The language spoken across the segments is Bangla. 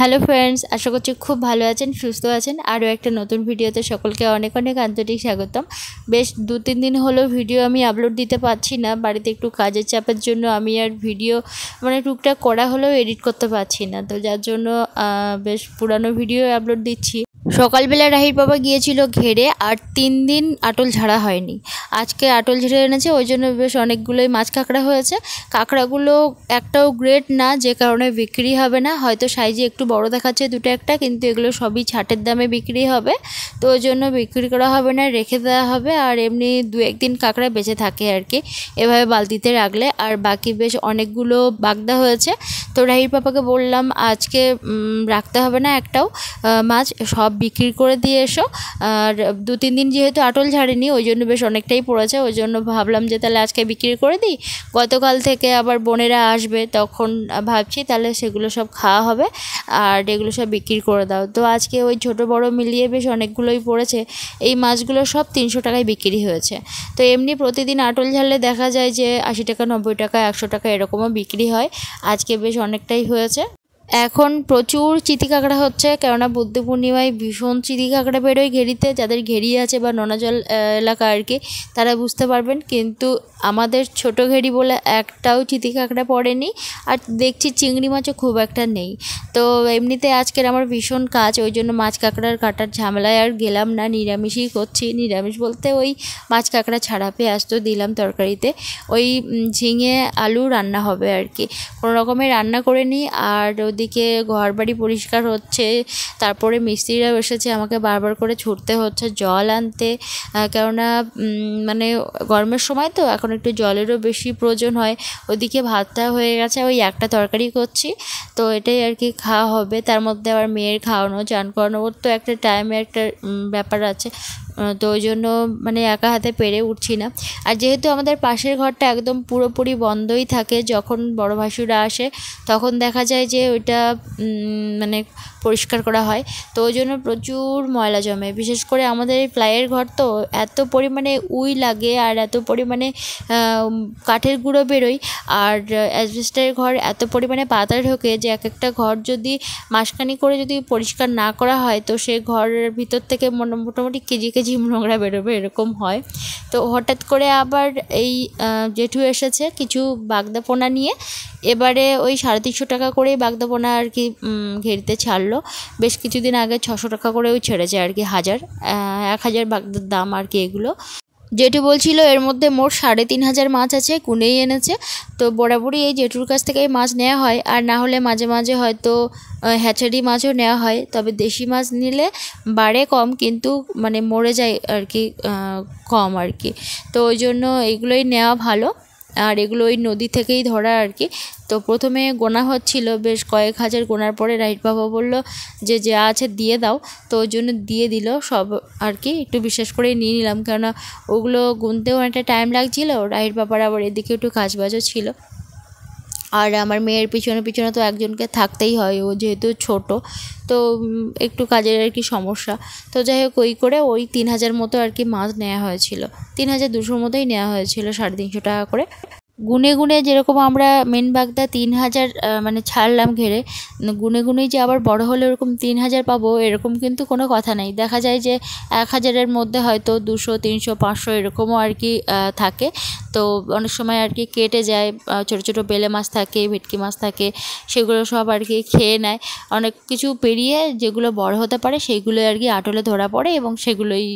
হ্যালো ফ্রেন্ডস, আশা করছি খুব ভালো আছেন, সুস্থ আছেন। আরও একটা নতুন ভিডিওতে সকলকে অনেক অনেক আন্তরিক স্বাগতম। বেশ 2-3 দিন হলো ভিডিও আমি আপলোড দিতে পারছি না, বাড়িতে একটু কাজের চাপের জন্য আমি আর ভিডিও টুকটাক করা হলেও এডিট করতে পারছি না, তো যার জন্য বেশ পুরানো ভিডিও আপলোড দিচ্ছি। সকালবেলা রাহির বাবা গিয়েছিল ঘেরে, আর 3 দিন আটল ঝাড়া হয়নি। আজকে আটল ঝেড়ে এনেছে, ওই জন্য বেশ অনেকগুলোই মাছ কাঁকড়া হয়েছে। কাঁকড়াগুলো একটাও গ্রেড না, যে কারণে বিক্রি হবে না। হয়তো সাইজে একটু বড় দেখাচ্ছে দুটো একটা, কিন্তু এগুলো সবই ছাটের দামে বিক্রি হবে, তো ওই জন্য বিক্রি করা হবে না, রেখে দেওয়া হবে। আর এমনি 2-1 দিন কাঁকড়া বেঁচে থাকে আর কি, এভাবে বালতিতে রাখলে। আর বাকি বেশ অনেকগুলো বাগদা হয়েছে, তো রাহির পাপাকে বললাম আজকে রাখতে হবে না একটাও মাছ, সব বিক্রি করে দিয়ে এসো। আর 2-3 দিন যেহেতু আটল ঝাড়েনি, ওই জন্য বেশ অনেকটাই পড়েছে, ওই জন্য ভাবলাম যে তাহলে আজকে বিক্রি করে দিই। গতকাল থেকে আবার বোনেরা আসবে, তখন ভাবছি তাহলে সেগুলো সব খাওয়া হবে আর এগুলো সব বিক্রি করে দাও। তো আজকে ওই ছোটো বড়ো মিলিয়ে বেশ অনেকগুলোই পড়েছে। এই মাছগুলো সব 300 টাকায় বিক্রি হয়েছে। তো এমনি প্রতিদিন আটল ঝাড়লে দেখা যায় যে 80 টাকা, 90 টাকা, 100 টাকা এরকমও বিক্রি হয়। আজকে বেশ অনেকটাই হয়েছে। এখন প্রচুর চিতি কাঁকড়া হচ্ছে, কেননা বুদ্ধ পূর্ণিমায় ভীষণ চিতি কাঁকড়া বেরোয় ঘেরিতে। যাদের ঘেরি আছে বা নোনাজল এলাকা আর কি, তারা বুঝতে পারবেন। কিন্তু আমাদের ছোট ঘেরি বলে একটাও চিতি কাঁকড়া পড়েনি, আর দেখছি চিংড়ি মাছও খুব একটা নেই। তো এমনিতে আজকের আমার ভীষণ কাজ, ওই জন্য মাছ কাঁকড়ার কাটার ঝামেলায় আর গেলাম না, নিরামিষই করছি। নিরামিষ বলতে ওই মাছ কাঁকড়া ছাড়া পেঁয়াজ তো দিলাম তরকারিতে, ওই ঝিঙে আলু রান্না হবে আর কি, কোনো রকমের রান্না করে নিই। আর ওদিকে ঘর বাড়ি পরিষ্কার হচ্ছে, তারপরে মিস্ত্রিরাও এসেছে, আমাকে বারবার করে ছুটতে হচ্ছে জল আনতে, কেননা গরমের সময় তো এখন একটু জলেরও বেশি প্রয়োজন হয়। ওদিকে ভাতটা হয়ে গেছে, ওই একটা তরকারি করছি, তো এটাই আর কি খাওয়া হবে। তার মধ্যে আবার মেয়ের খাওয়ানো, চান করানো, ওর তো একটা টাইমে একটা ব্যাপার আছে, তো ওই জন্য একা হাতে পেরে উঠছি না। আর যেহেতু আমাদের পাশের ঘরটা একদম পুরোপুরি বন্ধই থাকে, যখন বড় ভাসুরা আসে তখন দেখা যায় যে ওইটা পরিষ্কার করা হয়, তো ওই জন্য প্রচুর ময়লা জমে। বিশেষ করে আমাদের এই প্লাইয়ের ঘর তো, এত পরিমাণে উই লাগে আর এত পরিমাণে কাঠের গুঁড়ো বেরোয়, আর অ্যাসবেস্টারের ঘর এত পরিমাণে পাতা ঢোকে যে এক একটা ঘর যদি মাসখানি করে যদি পরিষ্কার না করা হয়, তো সেই ঘরের ভিতর থেকে মোটামুটি কেজি কেজি নোংরা বেরোবে, এরকম হয়। তো হঠাৎ করে আবার এই জেঠু এসেছে কিছু বাগদাপোনা নিয়ে, এবারে ওই 350 টাকা করেই বাগদাপোনা আর কি ঘেরিতে ছাড়লো। বেশ কিছুদিন আগে 600 টাকা করেও ছেড়েছে আর কি, 1000 বাগদার দাম আর কি এগুলো। জেঠু বলছিল এর মধ্যে মোট 3500 মাছ আছে, গুনেই এনেছে। তো বরাবরই এই জেঠুর কাছ থেকেই মাছ নেওয়া হয়, আর না হলে মাঝে মাঝে হয়তো হ্যাচারি মাছও নেওয়া হয়। তবে দেশি মাছ নিলে বাড়ে কম, কিন্তু মরে যায় আর কি কম আর কি, তো ওই জন্য এইগুলোই নেওয়া ভালো। আর এগুলো ওই নদী থেকেই ধরা আর কি। তো প্রথমে গোনা হচ্ছিল, বেশ কয়েক হাজার গোনার পরে রাহির বাবা বলল যে যা আছে দিয়ে দাও, তো ওই জন্য দিয়ে দিল সব আর কি। একটু বিশ্বাস করেই নিয়ে নিলাম, কেননা ওগুলো গুনতেও অনেকটা টাইম লাগছিল। রাহির বাবার আবার এদিকে একটু কাজবাজও ছিল, আর আমার মেয়ের পিছনে পিছনে তো একজনকে থাকতেই হয়, ও যেহেতু ছোট, তো একটু কাজের আর কি সমস্যা। তো যাই হোক, ওই করে ওই 3000 মতো আর কি মাছ নেওয়া হয়েছিল, 3200 মতোই নেওয়া হয়েছিল, 350 টাকা করে। গুনে গুনে যেরকম আমরা মেন বাগদা 3000 ছাড়লাম ঘেরে, গুনে গুনেই যে আবার বড় হলে ওরকম 3000 পাবো এরকম কিন্তু কোনো কথা নেই। দেখা যায় যে 1000-এর মধ্যে হয়তো 200, 300, 500 এরকমও আর কি থাকে। তো অনেক সময় আর কি কেটে যায়, ছোটো ছোটো বেলে মাছ থাকে, ভেটকি মাছ থাকে, সেগুলো সব আর কি খেয়ে নেয়। অনেক কিছু পেরিয়ে যেগুলো বড় হতে পারে সেইগুলোই আর কি আটলে ধরা পড়ে, এবং সেগুলোই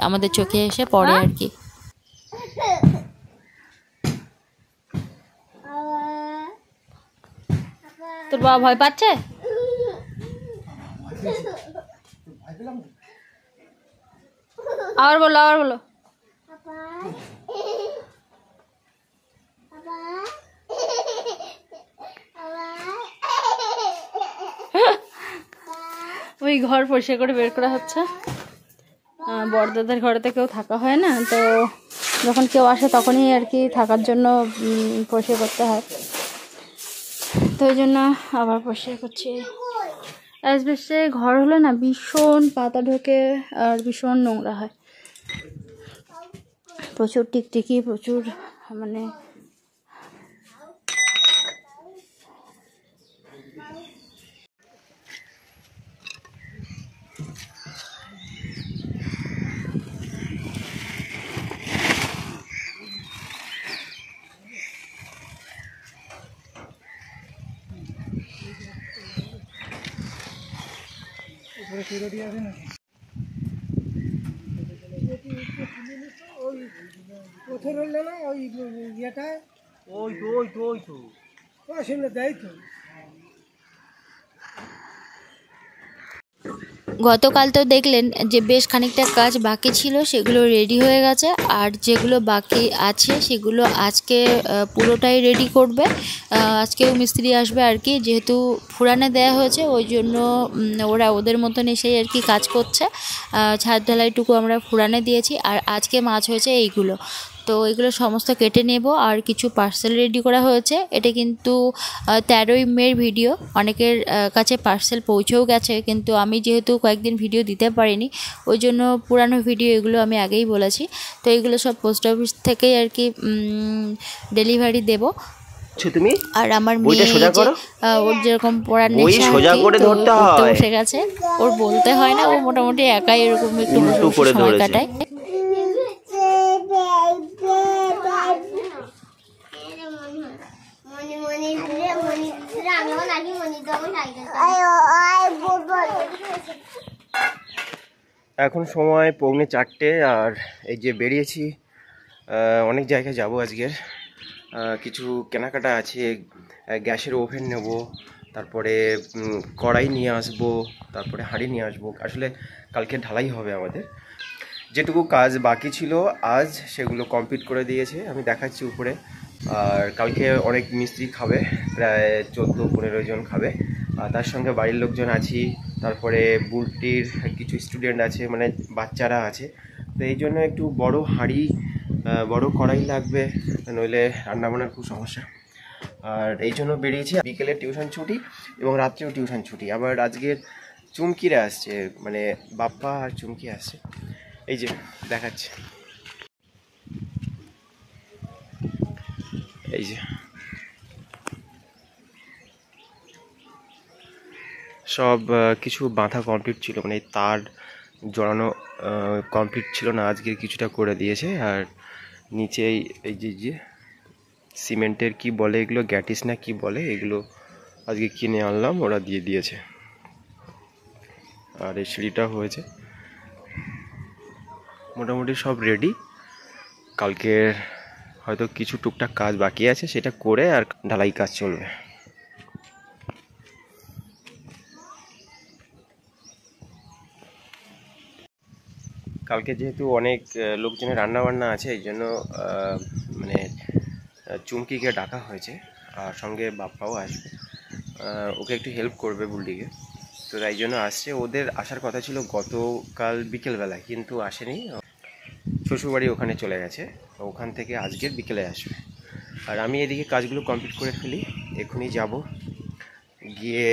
আমাদের চোখে এসে পড়ে আর কি। তোর বাবা ভয় পাচ্ছে? আবার বলো, আবার বলো। ওই ঘর পরিষ্কার করে বের করা হচ্ছে। বড়দাদার ঘরেতে কেউ থাকা হয় না, তো যখন কেউ আসে তখনই আর কি থাকার জন্য পরিষ্কার করতে হয়, তো ওই জন্য আবার পরিষ্কার করছি। অ্যাসবেস্টারের ঘর হলো না, ভীষণ পাতা ঢোকে আর ভীষণ নোংরা হয়, প্রচুর টিকটিকি, প্রচুর গতকাল তো দেখলেন যে বেশ খানিকটা কাজ বাকি ছিল, সেগুলো রেডি হয়ে গেছে। আর যেগুলো বাকি আছে সেগুলো আজকে পুরোটাই রেডি করবে। আজকেও মিস্ত্রি আসবে আর কি, যেহেতু ফুরানে দেওয়া হয়েছে ওই জন্য ওরা ওদের মতন এসেই আর কি কাজ করছে। ছাদ ঢালাইটুকু আমরা ফুরানে দিয়েছি। আর আজকে মাছ হয়েছে এইগুলো, তো এগুলো সমস্ত কেটে নেব। আর কিছু পার্সেল রেডি করা হয়েছে। এটা কিন্তু 13ই মের ভিডিও, অনেকের কাছে পার্সেল পৌঁছেও গেছে, কিন্তু আমি যেহেতু কয়েকদিন ভিডিও দিতে পারিনি ওই জন্য পুরানো ভিডিও এগুলো আমি আগেই বলেছি। তো এগুলো সব পোস্ট অফিস থেকেই আর কি ডেলিভারি দেবো। তুমি আর আমার মেয়ে ওর যেরকম পড়ার নেশা বসে গেছে, ওর বলতে হয় না, ও মোটামুটি একাই এরকম একটু সময় কাটায়। এখন সময় 3:45 আর এই যে বেরিয়েছি, অনেক জায়গায় যাব আজকের। কিছু কেনাকাটা আছে, গ্যাসের ওভেন নেব, তারপরে কড়াই নিয়ে আসবো, তারপরে হাঁড়ি নিয়ে আসবো। আসলে কালকে ঢালাই হবে আমাদের। যেটুকু কাজ বাকি ছিল আজ সেগুলো কমপ্লিট করে দিয়েছে, আমি দেখাচ্ছি উপরে। আর কালকে অনেক মিস্ত্রি খাবে, প্রায় 14-15 জন খাবে। আর তার সঙ্গে বাড়ির লোকজন আছি, তারপরে বুলটির কিছু স্টুডেন্ট আছে, মানে বাচ্চারা আছে। তো এই জন্য একটু বড় হাঁড়ি, বড় কড়াই লাগবে, নইলে রান্নাবান্নার খুব সমস্যা। আর এই জন্য বেরিয়েছি। বিকেলে টিউশন ছুটি এবং রাত্রেও টিউশন ছুটি। আবার আজকের চুমকিরা আসছে, মানে বাপ্পা আর চুমকি আসছে। এই যে দেখাচ্ছে, এই যে সব কিছু বাঁধা কমপ্লিট ছিল, মানে তার জড়ানো কমপ্লিট ছিল না, আজকে কিছুটা করে দিয়েছে। আর নিচেই এই যে সিমেন্টের কি বলে এগুলো, গ্যাটিস না কি বলে, এগুলো আজকে কিনে আনলাম, ওরা দিয়ে দিয়েছে। আর এই সিঁড়িটা হয়েছে, মোটামুটি সব রেডি। কালকে হয়তো কিছু টুকটাক কাজ বাকি আছে, সেটা করে আর ঢালাই কাজ চলবে। কালকে যেহেতু অনেক লোকজনের রান্নাবান্না আছে, এই জন্য মানে চুমকিকে ডাকা হয়েছে, আর সঙ্গে বাপ্পাও আসবে, ওকে একটু হেল্প করবে বুলটিকে। তো তাই জন্য আসছে। ওদের আসার কথা ছিল গতকাল বিকেলবেলা, কিন্তু আসেনি, শ্বশুরবাড়ি ওখানে চলে গেছে। ওখান থেকে আজকের বিকেলে আসবে। আর আমি এদিকে কাজগুলো কমপ্লিট করে ফেলি, এখনই যাব, গিয়ে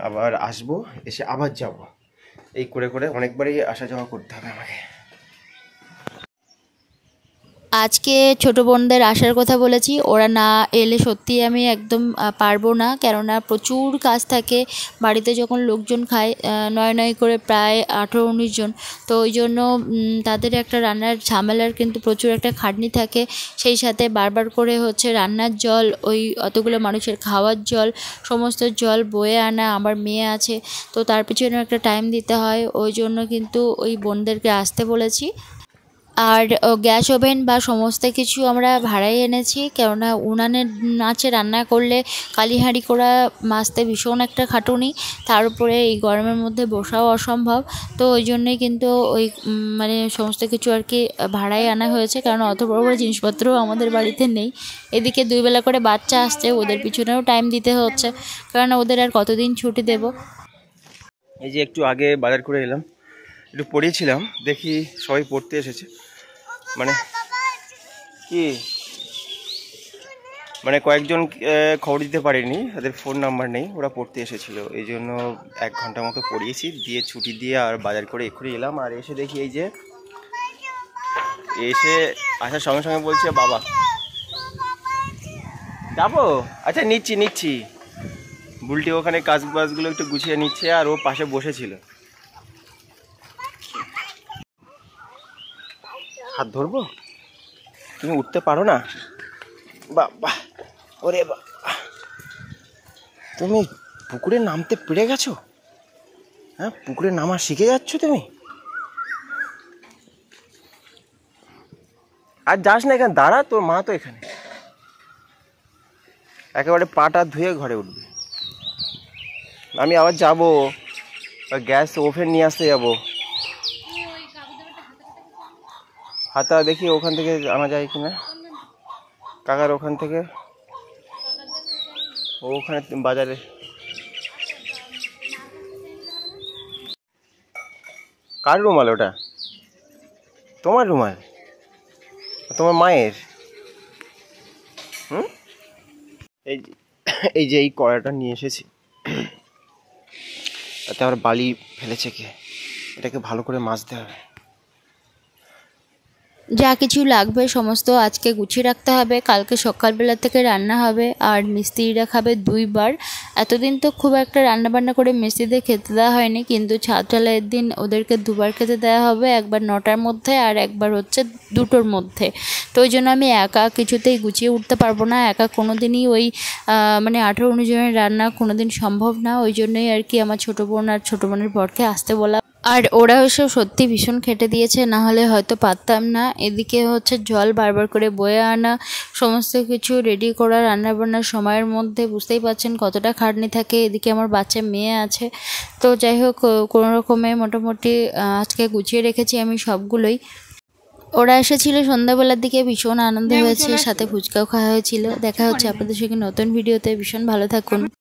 আবার আসবো, এসে আবার যাব। এই করে করে অনেকবারই আসা যাওয়া করতে হবে আমাকে। আজকে ছোট বোনদের আসার কথা বলেছি, ওরা না এলে সত্যি আমি একদম পারবো না, কেননা প্রচুর কাজ থাকে বাড়িতে। যখন লোকজন খায় 9 করে প্রায় 18-19 জন, তো ওই জন্য তাদের একটা রান্নার ঝামেলার কিন্তু প্রচুর একটা খাটনি থাকে। সেই সাথে বারবার করে হচ্ছে রান্নার জল, ওই অতগুলো মানুষের খাওয়ার জল, সমস্ত জল বয়ে আনা। আমার মেয়ে আছে, তো তার পিছনে একটা টাইম দিতে হয়, ওই জন্য কিন্তু ওই বোনদেরকে আসতে বলেছি। আর গ্যাস ওভেন বা সমস্ত কিছু আমরা ভাড়াই এনেছি, কেননা উনানের মাছে রান্না করলে কালিহাঁড়ি করা মাজতে ভীষণ একটা খাটুনি, তার উপরে এই গরমের মধ্যে বসাও অসম্ভব। তো ওই জন্যই কিন্তু ওই মানে সমস্ত কিছু আর কি ভাড়াই আনা হয়েছে, কারণ অত বড় বড় জিনিসপত্রও আমাদের বাড়িতে নেই। এদিকে 2 বেলা করে বাচ্চা আসছে, ওদের পিছনেও টাইম দিতে হচ্ছে, কারণ ওদের আর কতদিন ছুটি দেব। এই যে একটু আগে বাজার করে এলাম, একটু পড়িয়েছিলাম, দেখি সবাই পড়তে এসেছে। মানে কি, মানে কয়েকজন খবর দিতে পারেনি, তাদের ফোন নাম্বার নেই, ওরা পড়তে এসেছিল। এই জন্য 1 ঘন্টা মতো পড়িয়েছি, দিয়ে ছুটি দিয়ে আর বাজার করে এক্ষুনি এলাম। আর এসে দেখি এই যে এসে আসার সঙ্গে সঙ্গে বলছে বাবা যাবো, আচ্ছা নিচ্ছি। বুলটি ওখানে কাজ বাজগুলো একটু গুছিয়ে নিচ্ছে, আর ও পাশে বসেছিল। হাত ধরবো, তুমি উঠতে পারো না? বাবা, ওরে বাবা, তুমি পুকুরে নামতে পেরে গেছো? হ্যাঁ, পুকুরে নামা শিখে যাচ্ছ তুমি? আর যাস না, এখানে দাঁড়া, তোর মা তো এখানে। একেবারে পাটা ধুয়ে ঘরে উঠবে। আমি আবার যাবো, গ্যাস ওভেন নিয়ে আসতে যাবো। হাতা দেখি ওখান থেকে আনা যায় কিনা, কাকার ওখান থেকে, ওখানে বাজারে। কার রুমাল ওটা? তোমার রুমাল? তোমার মায়ের? হুম, এই যে এই কড়াটা নিয়ে এসেছি, তাতে আবার বালি ফেলেছে কে? এটাকে ভালো করে মাজতে হবে। যা কিছু লাগবে সমস্ত আজকে গুছিয়ে রাখতে হবে, কালকে সকালবেলা থেকে রান্না হবে। আর মিস্ত্রিরা খাবে 2 বার। এতদিন তো খুব একটা রান্না বান্না করে মিস্ত্রিদের খেতে দেওয়া হয়নি, কিন্তু ছাদ ঢালাইয়ের দিন ওদেরকে 2 বার খেতে দেওয়া হবে, একবার 9টার মধ্যে আর একবার হচ্ছে 2টোর মধ্যে। তো ওই জন্য আমি একা কিছুতেই গুছিয়ে উঠতে পারবো না, একা কোনো দিনই ওই মানে 18-19 জনের রান্না কোনো দিন সম্ভব না। ওই জন্যই আর কি আমার ছোটো বোন আর ছোটো বোনের বরকে আসতে বলা। আর ওরা এসব সত্যি ভীষণ খেটে দিয়েছে, না হলে হয়তো পারতাম না। এদিকে হচ্ছে জল বারবার করে বয়ে আনা, সমস্ত কিছু রেডি করা, রান্নাবান্নার সময়ের মধ্যে বুঝতেই পারছেন কতটা খাটনি থাকে। এদিকে আমার বাচ্চা মেয়ে আছে। তো যাই হোক, কোনো রকমে মোটামুটি আজকে গুছিয়ে রেখেছি আমি সবগুলোই। ওরা এসেছিল সন্ধ্যাবেলার দিকে, ভীষণ আনন্দ হয়েছে, সাথে ফুচকাও খাওয়া হয়েছিল। দেখা হচ্ছে আপনাদের সঙ্গে নতুন ভিডিওতে। ভীষণ ভালো থাকুন।